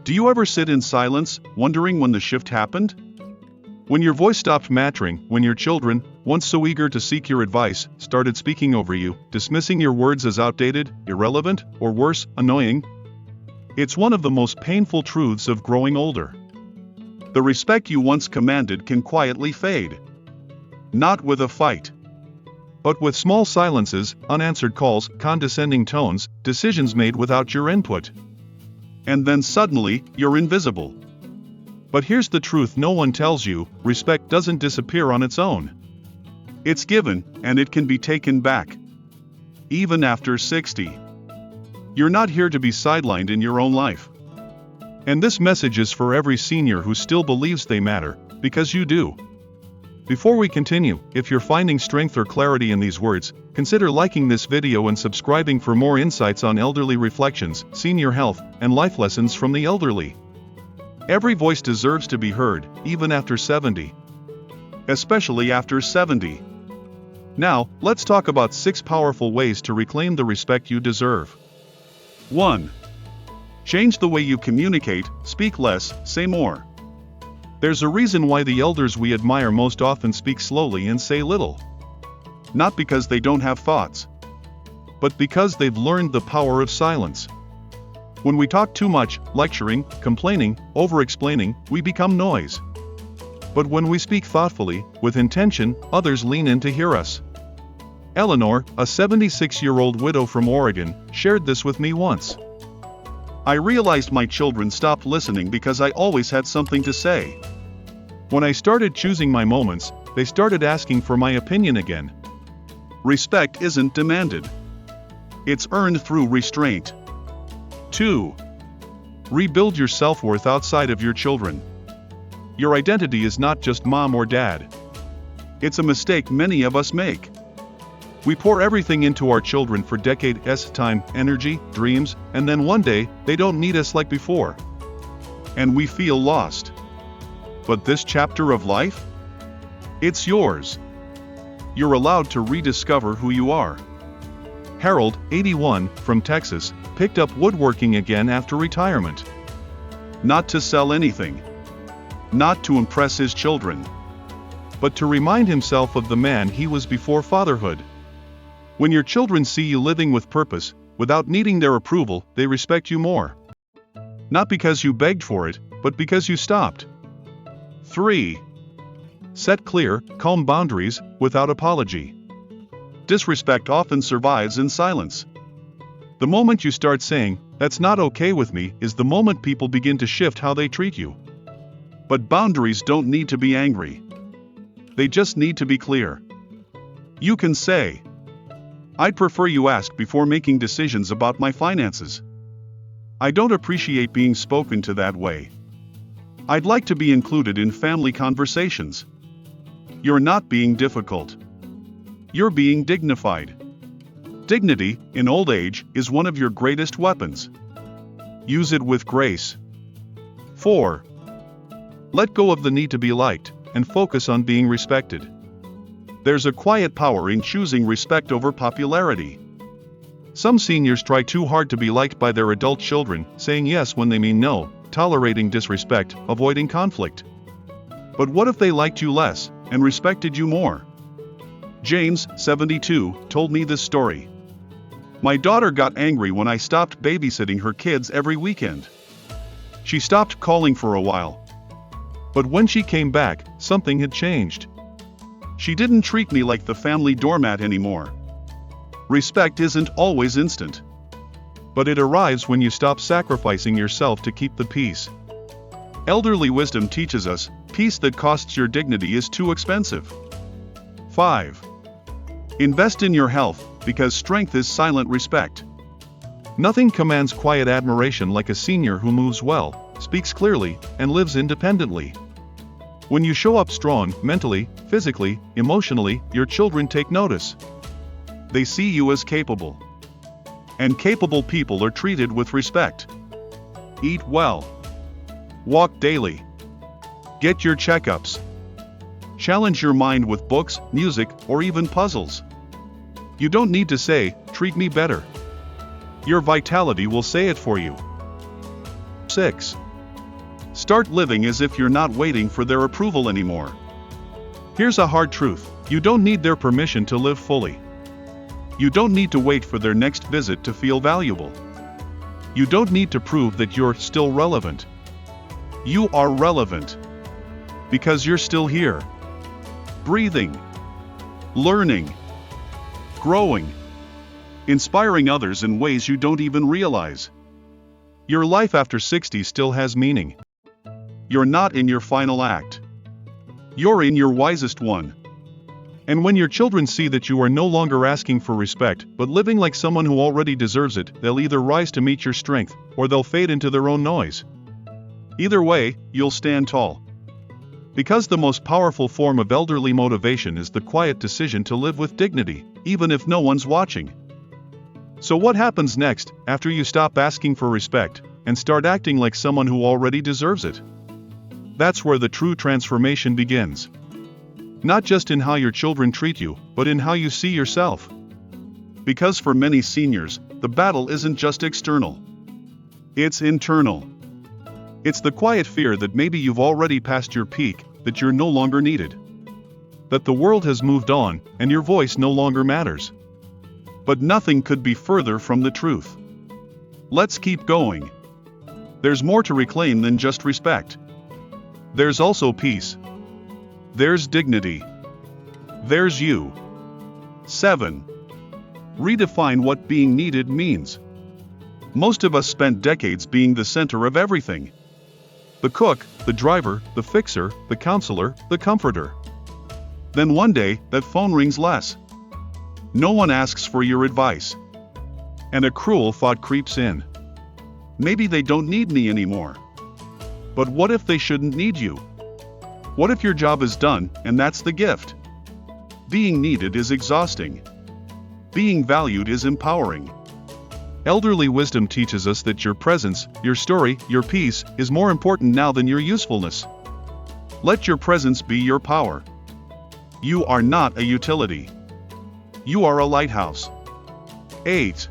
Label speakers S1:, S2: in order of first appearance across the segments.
S1: Do you ever sit in silence, wondering when the shift happened? When your voice stopped mattering, when your children, once so eager to seek your advice, started speaking over you, dismissing your words as outdated, irrelevant, or worse, annoying? It's one of the most painful truths of growing older. The respect you once commanded can quietly fade. Not with a fight, but with small silences, unanswered calls, condescending tones, decisions made without your input. And then suddenly, you're invisible. But here's the truth no one tells you: respect doesn't disappear on its own. It's given, and it can be taken back. Even after 60. You're not here to be sidelined in your own life. And this message is for every senior who still believes they matter, because you do. Before we continue, if you're finding strength or clarity in these words, consider liking this video and subscribing for more insights on elderly reflections, senior health, and life lessons from the elderly. Every voice deserves to be heard, even after 70. Especially after 70. Now, let's talk about 6 powerful ways to reclaim the respect you deserve. 1. Change the way you communicate, speak less, say more. There's a reason why the elders we admire most often speak slowly and say little. Not because they don't have thoughts, but because they've learned the power of silence. When we talk too much, lecturing, complaining, over-explaining, we become noise. But when we speak thoughtfully, with intention, others lean in to hear us. Eleanor, a 76-year-old widow from Oregon, shared this with me once. I realized my children stopped listening because I always had something to say. When I started choosing my moments, they started asking for my opinion again. Respect isn't demanded. It's earned through restraint. 2. Rebuild your self-worth outside of your children. Your identity is not just mom or dad. It's a mistake many of us make. We pour everything into our children for decades' time, energy, dreams, and then one day, they don't need us like before. And we feel lost. But this chapter of life? It's yours. You're allowed to rediscover who you are. Harold, 81, from Texas, picked up woodworking again after retirement. Not to sell anything. Not to impress his children. But to remind himself of the man he was before fatherhood. When your children see you living with purpose, without needing their approval, they respect you more. Not because you begged for it, but because you stopped. 3. Set clear, calm boundaries, without apology. Disrespect often survives in silence. The moment you start saying, "That's not okay with me," is the moment people begin to shift how they treat you. But boundaries don't need to be angry. They just need to be clear. You can say, "I'd prefer you ask before making decisions about my finances. I don't appreciate being spoken to that way. I'd like to be included in family conversations." You're not being difficult. You're being dignified. Dignity, in old age, is one of your greatest weapons. Use it with grace. 4. Let go of the need to be liked, and focus on being respected. There's a quiet power in choosing respect over popularity. Some seniors try too hard to be liked by their adult children, saying yes when they mean no, tolerating disrespect, avoiding conflict. But what if they liked you less, and respected you more? James, 72, told me this story. My daughter got angry when I stopped babysitting her kids every weekend. She stopped calling for a while. But when she came back, something had changed. She didn't treat me like the family doormat anymore. Respect isn't always instant. But it arrives when you stop sacrificing yourself to keep the peace. Elderly wisdom teaches us, peace that costs your dignity is too expensive. 5. Invest in your health, because strength is silent respect. Nothing commands quiet admiration like a senior who moves well, speaks clearly, and lives independently. When you show up strong, mentally, physically, emotionally, your children take notice. They see you as capable. And capable people are treated with respect. Eat well. Walk daily. Get your checkups. Challenge your mind with books, music, or even puzzles. You don't need to say, "Treat me better." Your vitality will say it for you. 6. Start living as if you're not waiting for their approval anymore. Here's a hard truth: you don't need their permission to live fully. You don't need to wait for their next visit to feel valuable. You don't need to prove that you're still relevant. You are relevant because you're still here, breathing, learning, growing, inspiring others in ways you don't even realize. Your life after 60 still has meaning. You're not in your final act. You're in your wisest one. And when your children see that you are no longer asking for respect, but living like someone who already deserves it, they'll either rise to meet your strength, or they'll fade into their own noise. Either way, you'll stand tall. Because the most powerful form of elderly motivation is the quiet decision to live with dignity, even if no one's watching. So what happens next, after you stop asking for respect, and start acting like someone who already deserves it? That's where the true transformation begins. Not just in how your children treat you, but in how you see yourself. Because for many seniors, the battle isn't just external. It's internal. It's the quiet fear that maybe you've already passed your peak, that you're no longer needed. That the world has moved on, and your voice no longer matters. But nothing could be further from the truth. Let's keep going. There's more to reclaim than just respect. There's also peace. There's dignity. There's you. 7. Redefine what being needed means. Most of us spent decades being the center of everything. The cook, the driver, the fixer, the counselor, the comforter. Then one day, that phone rings less. No one asks for your advice. And a cruel thought creeps in. Maybe they don't need me anymore. But what if they shouldn't need you? What if your job is done, and that's the gift? Being needed is exhausting. Being valued is empowering. Elderly wisdom teaches us that your presence, your story, your peace, is more important now than your usefulness. Let your presence be your power. You are not a utility. You are a lighthouse. 8.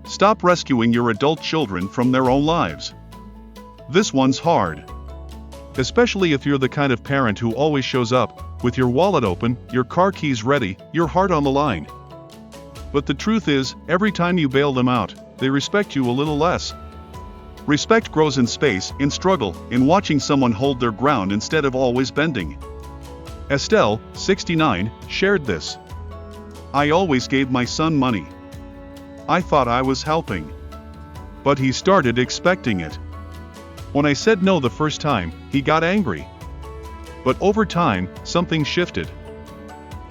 S1: Stop rescuing your adult children from their own lives. This one's hard. Especially if you're the kind of parent who always shows up, with your wallet open, your car keys ready, your heart on the line. But the truth is, every time you bail them out, they respect you a little less. Respect grows in space, in struggle, in watching someone hold their ground instead of always bending. Estelle, 69, shared this. I always gave my son money. I thought I was helping. But he started expecting it. When I said no the first time, he got angry. But over time, something shifted.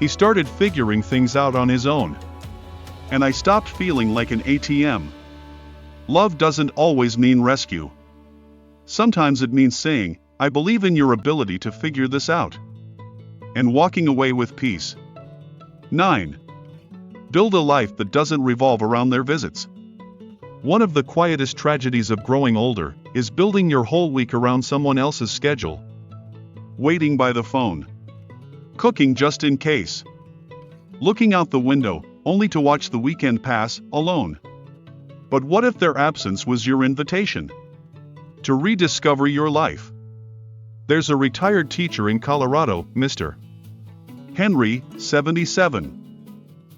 S1: He started figuring things out on his own. And I stopped feeling like an ATM. Love doesn't always mean rescue. Sometimes it means saying, I believe in your ability to figure this out. And walking away with peace. 9. Build a life that doesn't revolve around their visits. One of the quietest tragedies of growing older is building your whole week around someone else's schedule. Waiting by the phone. Cooking just in case. Looking out the window, only to watch the weekend pass, alone. But what if their absence was your invitation to rediscover your life? There's a retired teacher in Colorado, Mr. Henry, 77.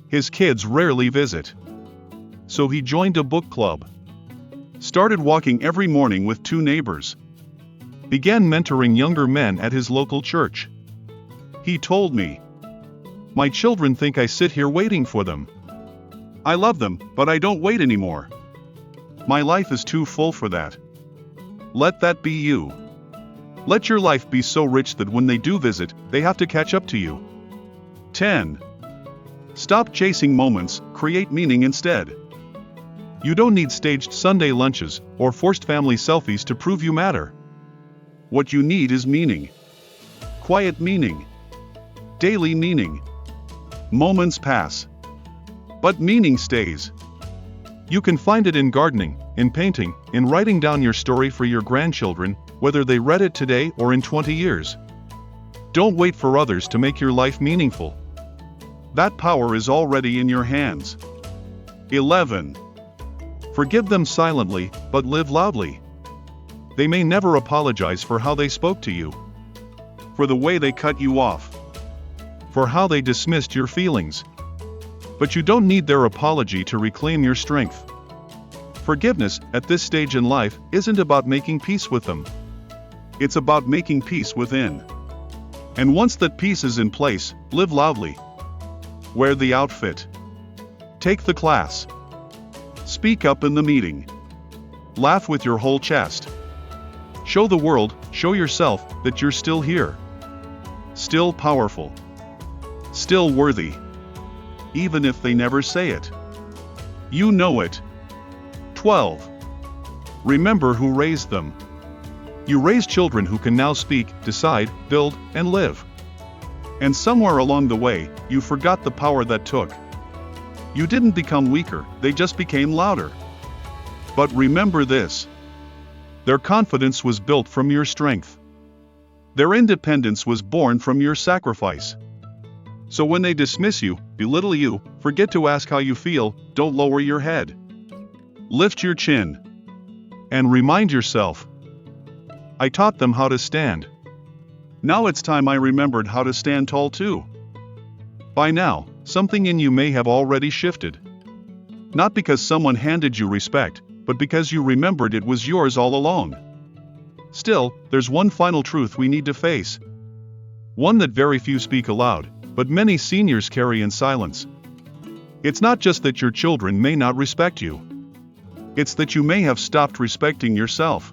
S1: His kids rarely visit. So he joined a book club. Started walking every morning with 2 neighbors. Began mentoring younger men at his local church. He told me, my children think I sit here waiting for them. I love them, but I don't wait anymore. My life is too full for that. Let that be you. Let your life be so rich that when they do visit, they have to catch up to you. 10. Stop chasing moments, create meaning instead. You don't need staged Sunday lunches or forced family selfies to prove you matter. What you need is meaning. Quiet meaning. Daily meaning. Moments pass. But meaning stays. You can find it in gardening, in painting, in writing down your story for your grandchildren, whether they read it today or in 20 years. Don't wait for others to make your life meaningful. That power is already in your hands. 11. Forgive them silently, but live loudly. They may never apologize for how they spoke to you, for the way they cut you off, for how they dismissed your feelings. But you don't need their apology to reclaim your strength. Forgiveness, at this stage in life, isn't about making peace with them. It's about making peace within. And once that peace is in place, live loudly. Wear the outfit. Take the class. Speak up in the meeting. Laugh with your whole chest. Show the world, show yourself, that you're still here. Still powerful. Still worthy. Even if they never say it. You know it. 12. Remember who raised them. You raised children who can now speak, decide, build, and live. And somewhere along the way, you forgot the power that took. You didn't become weaker, they just became louder. But remember this. Their confidence was built from your strength. Their independence was born from your sacrifice. So when they dismiss you, belittle you, forget to ask how you feel, don't lower your head. Lift your chin. And remind yourself, I taught them how to stand. Now it's time I remembered how to stand tall too. By now, something in you may have already shifted. Not because someone handed you respect, but because you remembered it was yours all along. Still, there's one final truth we need to face. One that very few speak aloud, but many seniors carry in silence. It's not just that your children may not respect you. It's that you may have stopped respecting yourself.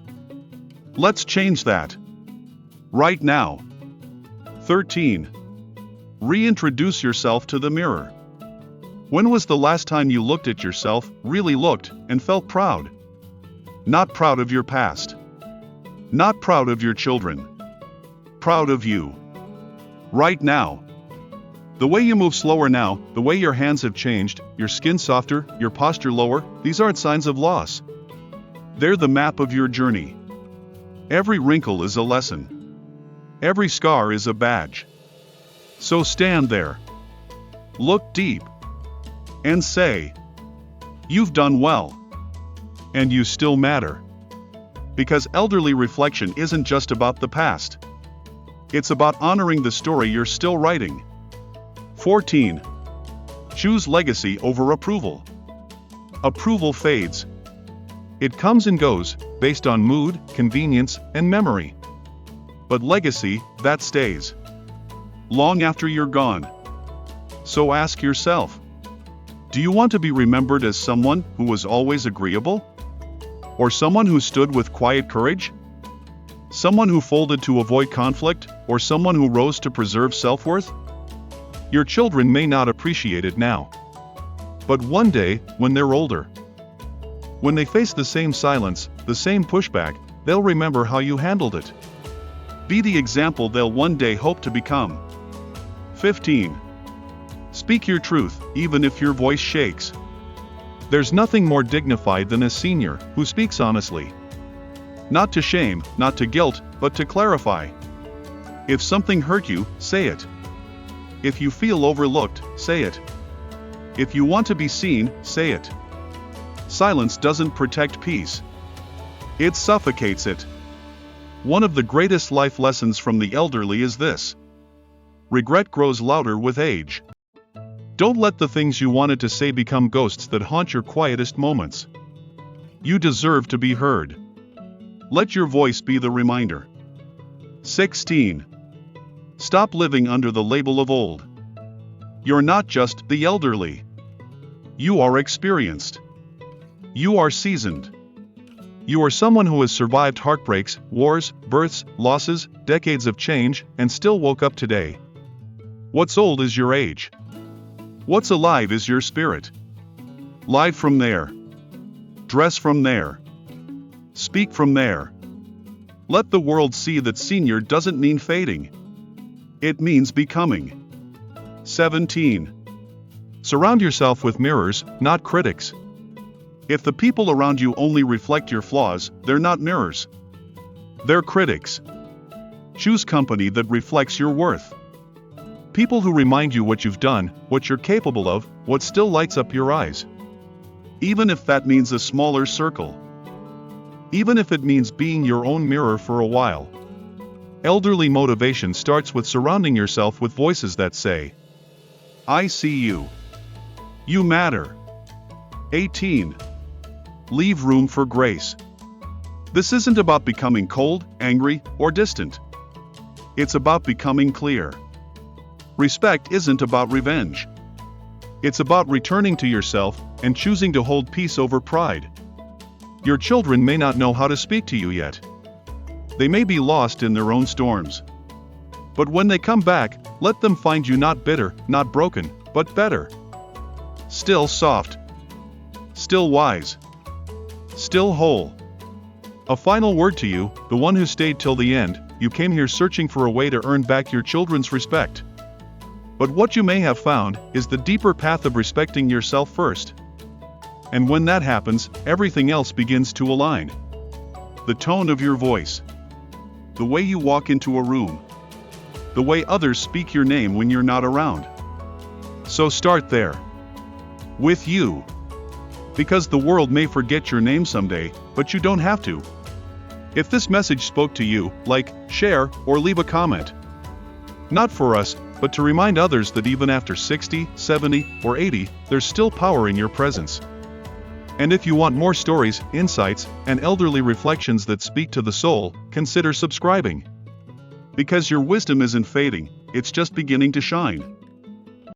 S1: Let's change that. Right now. 13. Reintroduce yourself to the mirror. When was the last time you looked at yourself, really looked, and felt proud? Not proud of your past. Not proud of your children. Proud of you. Right now. The way you move slower now, the way your hands have changed, your skin softer, your posture lower, these aren't signs of loss. They're the map of your journey. Every wrinkle is a lesson. Every scar is a badge. So stand there. Look deep. And say, you've done well. And you still matter. Because elderly reflection isn't just about the past. It's about honoring the story you're still writing. 14. Choose legacy over approval. Approval fades. It comes and goes, based on mood, convenience, and memory. But legacy, that stays. Long after you're gone. So ask yourself, do you want to be remembered as someone who was always agreeable? Or someone who stood with quiet courage? Someone who folded to avoid conflict, or someone who rose to preserve self-worth? Your children may not appreciate it now. But one day, when they're older, when they face the same silence, the same pushback, they'll remember how you handled it. Be the example they'll one day hope to become. 15. Speak your truth, even if your voice shakes. There's nothing more dignified than a senior who speaks honestly. Not to shame, not to guilt, but to clarify. If something hurt you, say it. If you feel overlooked, say it. If you want to be seen, say it. Silence doesn't protect peace. It suffocates it. One of the greatest life lessons from the elderly is this. Regret grows louder with age. Don't let the things you wanted to say become ghosts that haunt your quietest moments. You deserve to be heard. Let your voice be the reminder. 16. Stop living under the label of old. You're not just the elderly. You are experienced. You are seasoned. You are someone who has survived heartbreaks, wars, births, losses, decades of change, and still woke up today. What's old is your age. What's alive is your spirit. Live from there. Dress from there. Speak from there. Let the world see that senior doesn't mean fading. It means becoming. 17. Surround yourself with mirrors, not critics. If the people around you only reflect your flaws, they're not mirrors. They're critics. Choose company that reflects your worth. People who remind you what you've done, what you're capable of, what still lights up your eyes. Even if that means a smaller circle. even if it means being your own mirror for a while. Elderly motivation starts with surrounding yourself with voices that say, "I see you. You matter." 18. Leave room for grace. This isn't about becoming cold, angry, or distant. It's about becoming clear. Respect isn't about revenge. It's about returning to yourself and choosing to hold peace over pride. Your children may not know how to speak to you yet. They may be lost in their own storms. But when they come back, let them find you not bitter, not broken, but better. Still soft. Still wise. Still whole. A final word to you, the one who stayed till the end. You came here searching for a way to earn back your children's respect. But what you may have found is the deeper path of respecting yourself first. And when that happens, everything else begins to align. The tone of your voice. The way you walk into a room. The way others speak your name when you're not around. So start there. With you. Because the world may forget your name someday, but you don't have to. If this message spoke to you, like, share, or leave a comment. Not for us, but to remind others that even after 60, 70, or 80, there's still power in your presence. And if you want more stories, insights, and elderly reflections that speak to the soul, consider subscribing. Because your wisdom isn't fading, it's just beginning to shine.